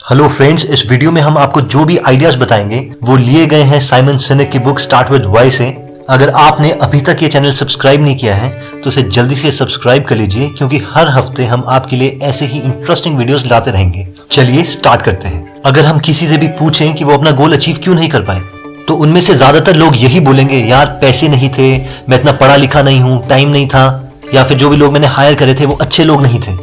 Hello friends, इस video में हम आपको जो भी आइडियाज बताएंगे वो लिए गए हैं साइमन सिनेक की बुक स्टार्ट विद व्हाई से। अगर आपने अभी तक ये चैनल सब्सक्राइब नहीं किया है तो इसे जल्दी से सब्सक्राइब कर लीजिए, क्योंकि हर हफ्ते हम आपके लिए ऐसे ही इंटरेस्टिंग वीडियोस लाते रहेंगे। चलिए स्टार्ट करते हैं। अगर हम किसी से भी पूछें कि वो अपना गोल अचीव क्यों नहीं कर पाए, तो उनमें से ज्यादातर लोग यही बोलेंगे, यार पैसे नहीं थे, मैं इतना पढ़ा लिखा नहीं हूं, टाइम नहीं था, या फिर जो भी लोग मैंने हायर करे थे वो अच्छे लोग नहीं थे।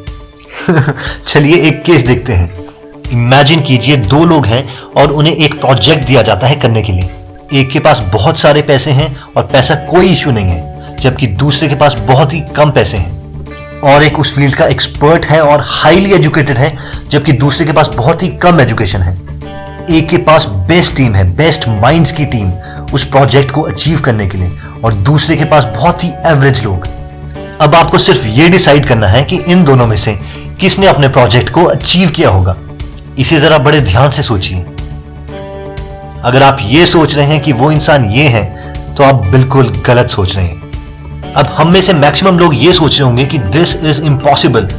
चलिए एक केस देखते हैं। इमेजिन कीजिए दो लोग हैं और उन्हें एक प्रोजेक्ट दिया जाता है करने के लिए। एक के पास बहुत सारे पैसे हैं और पैसा कोई इशू नहीं है, जबकि दूसरे के पास बहुत ही कम पैसे हैं। और एक उस फील्ड का एक्सपर्ट है और हाईली एजुकेटेड है, जबकि दूसरे के पास बहुत ही कम एजुकेशन है। एक के पास बेस्ट टीम है, बेस्ट माइंड्स की टीम उस प्रोजेक्ट को अचीव करने के लिए, और दूसरे के पास बहुत ही एवरेज लोग। अब आपको सिर्फ ये डिसाइड करना है कि इन दोनों में से किसने अपने प्रोजेक्ट को अचीव किया होगा। इसे जरा बड़े ध्यान से सोचिए। अगर आप ये सोच रहे हैं कि वो इंसान ये है, तो आप बिल्कुल गलत सोच रहे हैं। अब हम में से मैक्सिमम लोग ये सोच रहे होंगे कि दिस इज इम्पॉसिबल,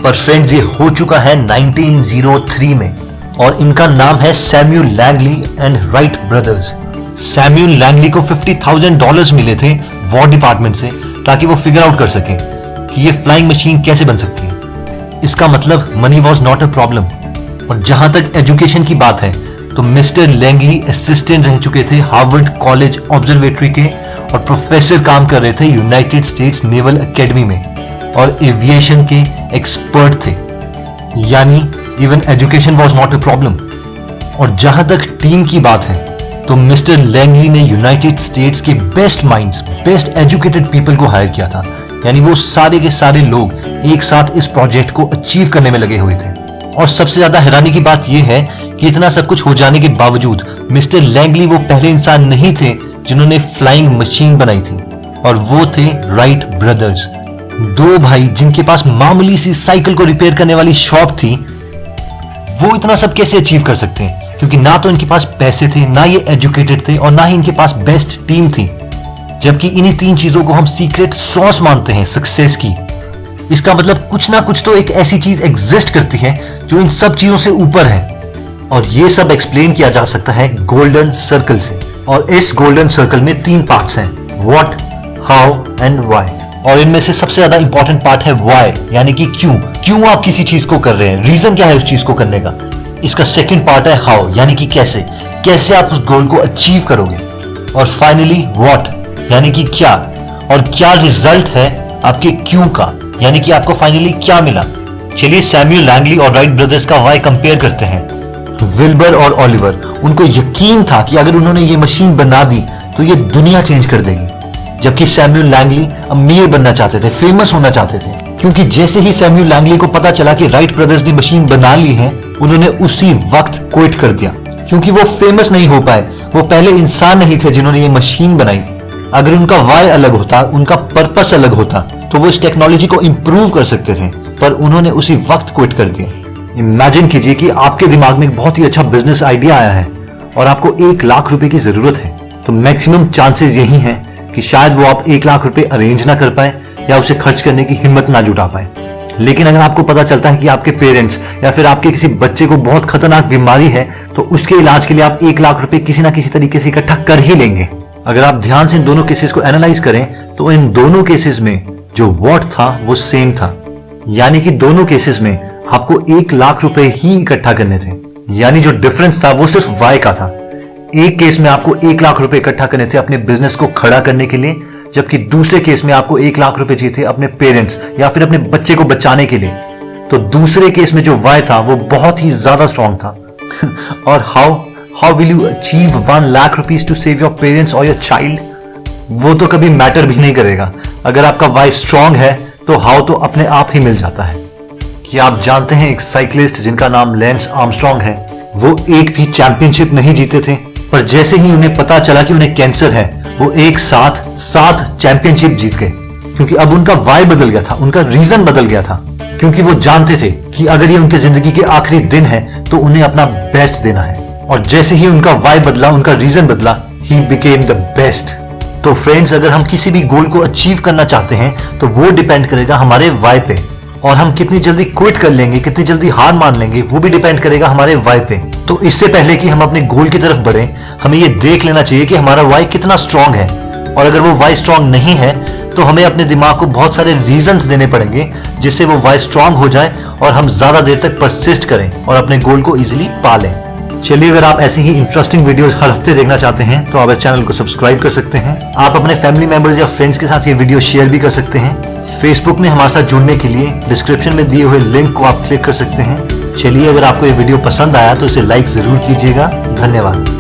पर फ्रेंड्स ये हो चुका है 1903 में, और इनका नाम है Samuel Langley and Wright brothers. Samuel Langley को $50,000 मिले थे वॉर डिपार्टमेंट से, ताकि वो फिगर आउट कर सके कि ये फ्लाइंग मशीन कैसे बन सकती है। इसका मतलब money was not a problem. और जहां तक एजुकेशन की बात है, तो मिस्टर लैंगली असिस्टेंट रह चुके थे हार्वर्ड कॉलेज ऑब्जर्वेटरी के, और प्रोफेसर काम कर रहे थे यूनाइटेड स्टेट्स नेवल एकेडमी में, और एविएशन के एक्सपर्ट थे। यानी even education was not a problem. और जहां तक टीम की बात है, तो मिस्टर लैंगली ने यूनाइटेड स्टेट्स के best minds, best educated people को हायर किया था। यानी वो सारे के सारे लोग एक साथ इस प्रोजेक्ट को अचीव करने में लगे हुए थे। और सबसे ज्यादा हैरानी की बात यह है कि इतना सब कुछ हो जाने के बावजूद मिस्टर लैंगली वो पहले इंसान नहीं थे जिन्होंने फ्लाइंग मशीन बनाई थी, और वो थे राइट ब्रदर्स। दो भाई जिनके पास मामूली सी साइकिल को रिपेयर करने वाली शॉप थी, वो इतना सब कैसे अचीव कर सकते हैं? क्योंकि ना तो इनके पास पैसे थे, ना ये एजुकेटेड थे, और ना ही इनके पास बेस्ट टीम थी। जबकि इन्हीं तीन चीजों को हम सीक्रेट सॉस मानते हैं सक्सेस की। इसका मतलब कुछ ना कुछ तो एक ऐसी चीज एग्जिस्ट करती है जो इन सब चीजों से ऊपर है, और ये सब एक्सप्लेन किया जा सकता है गोल्डन सर्कल से। और इस गोल्डन सर्कल में 3 पार्ट्स हैं, व्हाट, हाउ एंड व्हाई। और इनमें से सबसे ज्यादा इंपॉर्टेंट पार्ट है व्हाई, यानी कि क्यों आप किसी चीज को कर रहे हैं, रीजन क्या है उस चीज को करने का। इसका सेकंड पार्ट है हाउ, यानी कि कैसे आप उस गोल को अचीव करोगे। और फाइनली व्हाट, यानी कि क्या, और क्या रिजल्ट है आपके क्यों का, यानी कि आपको फाइनली क्या मिला। चलिए सैम्यूल लैंगली और राइट ब्रदर्स का व्हाई कंपेयर करते हैं। विल्बर और ओलिवर, उनको यकीन था कि अगर उन्होंने ये मशीन बना दी तो ये दुनिया चेंज कर देगी, जबकि सैम्यूल लैंगली अमीर बनना चाहते थे, फेमस होना चाहते थे। क्योंकि जैसे ही सैम्यूल लैंगली को पता चला कि राइट ब्रदर्स ने मशीन बना ली है, उन्होंने उसी वक्त क्विट कर दिया, क्योंकि वो फेमस नहीं हो पाए। वो पहले इंसान नहीं थे जिन्होंने ये मशीन बनाई। अगर उनका व्हाई अलग होता, उनका पर्पस अलग होता, तो वो इस टेक्नोलॉजी को इंप्रूव कर सकते थे, पर उन्होंने उसी वक्त क्विट कर दिया। इमेजिन कीजिए कि आपके दिमाग में एक बहुत ही अच्छा बिजनेस आइडिया आया है और आपको 1 लाख रुपए की जरूरत है, तो मैक्सिमम चांसेस यही हैं कि शायद वो आप 1 लाख रुपए अरेंज ना कर पाए या उसे खर्च करने की हिम्मत ना जुटा पाए। लेकिन अगर आपको पता चलता है कि आपके पेरेंट्स या फिर आपके किसी बच्चे को बहुत खतरनाक बीमारी है, तो उसके इलाज के लिए आप 1 लाख रुपए किसी ना किसी तरीके से इकट्ठा कर ही लेंगे। अगर आप ध्यान से इन दोनों केसेस को एनालाइज करें, तो इन दोनों केसेस में जो व्हाट था वो सेम था। यानी कि दोनों केसेस में आपको 1 लाख रुपए ही इकट्ठा करने थे। यानी जो डिफरेंस था वो सिर्फ वाई का था। एक केस में आपको 1 लाख रुपए इकट्ठा करने थे अपने बिजनेस को खड़ा करने के लिए, जबकि दूसरे केस में आपको 1 लाख रुपए चाहिए थे अपने पेरेंट्स या फिर अपने बच्चे को बचाने के लिए। तो दूसरे केस में जो वाई था वो बहुत ही ज्यादा स्ट्रॉन्ग था। और how will you achieve 1 lakh rupees to save your parents और योर चाइल्ड? वो तो कभी मैटर भी नहीं करेगा। अगर आपका वाई स्ट्रॉन्ग है तो हाउ तो अपने आप ही मिल जाता है। क्या आप जानते हैं एक साइक्लिस्ट जिनका नाम लेंस आर्मस्ट्रॉन्ग है, वो एक भी चैंपियनशिप नहीं जीते थे, पर जैसे ही उन्हें पता चला कि उन्हें कैंसर है, वो एक साथ 7 चैंपियनशिप जीत गए। क्योंकि अब उनका वाई बदल गया था, उनका रीजन बदल गया था। क्योंकि वो जानते थे कि अगर ये उनके जिंदगी के आखिरी दिन है तो उन्हें अपना बेस्ट देना है। और जैसे ही उनका वाई बदला, उनका रीजन बदला, ही बिकेम द बेस्ट। तो फ्रेंड्स, अगर हम किसी भी गोल को अचीव करना चाहते हैं तो वो डिपेंड करेगा हमारे वाई पे। और हम कितनी जल्दी क्विट कर लेंगे, कितनी जल्दी हार मान लेंगे, वो भी डिपेंड करेगा हमारे वाई पे। तो इससे पहले कि हम अपने गोल की तरफ बढ़े, हमें ये देख लेना चाहिए कि हमारा वाई कितना स्ट्रांग है। और अगर वो वाई स्ट्रांग नहीं है तो हमें अपने दिमाग को बहुत सारे रीजंस देने पड़ेंगे जिससे वो वाई स्ट्रांग हो जाए और हम ज्यादा देर तक परसिस्ट करें और अपने गोल को इजीली पा लें। चलिए, अगर आप ऐसी ही इंटरेस्टिंग वीडियोस हर हफ्ते देखना चाहते हैं तो आप इस चैनल को सब्सक्राइब कर सकते हैं। आप अपने फैमिली मेंबर्स या फ्रेंड्स के साथ ये वीडियो शेयर भी कर सकते हैं। फेसबुक में हमारे साथ जुड़ने के लिए डिस्क्रिप्शन में दिए हुए लिंक को आप क्लिक कर सकते हैं। चलिए, अगर आपको ये वीडियो पसंद आया तो इसे लाइक जरूर कीजिएगा। धन्यवाद।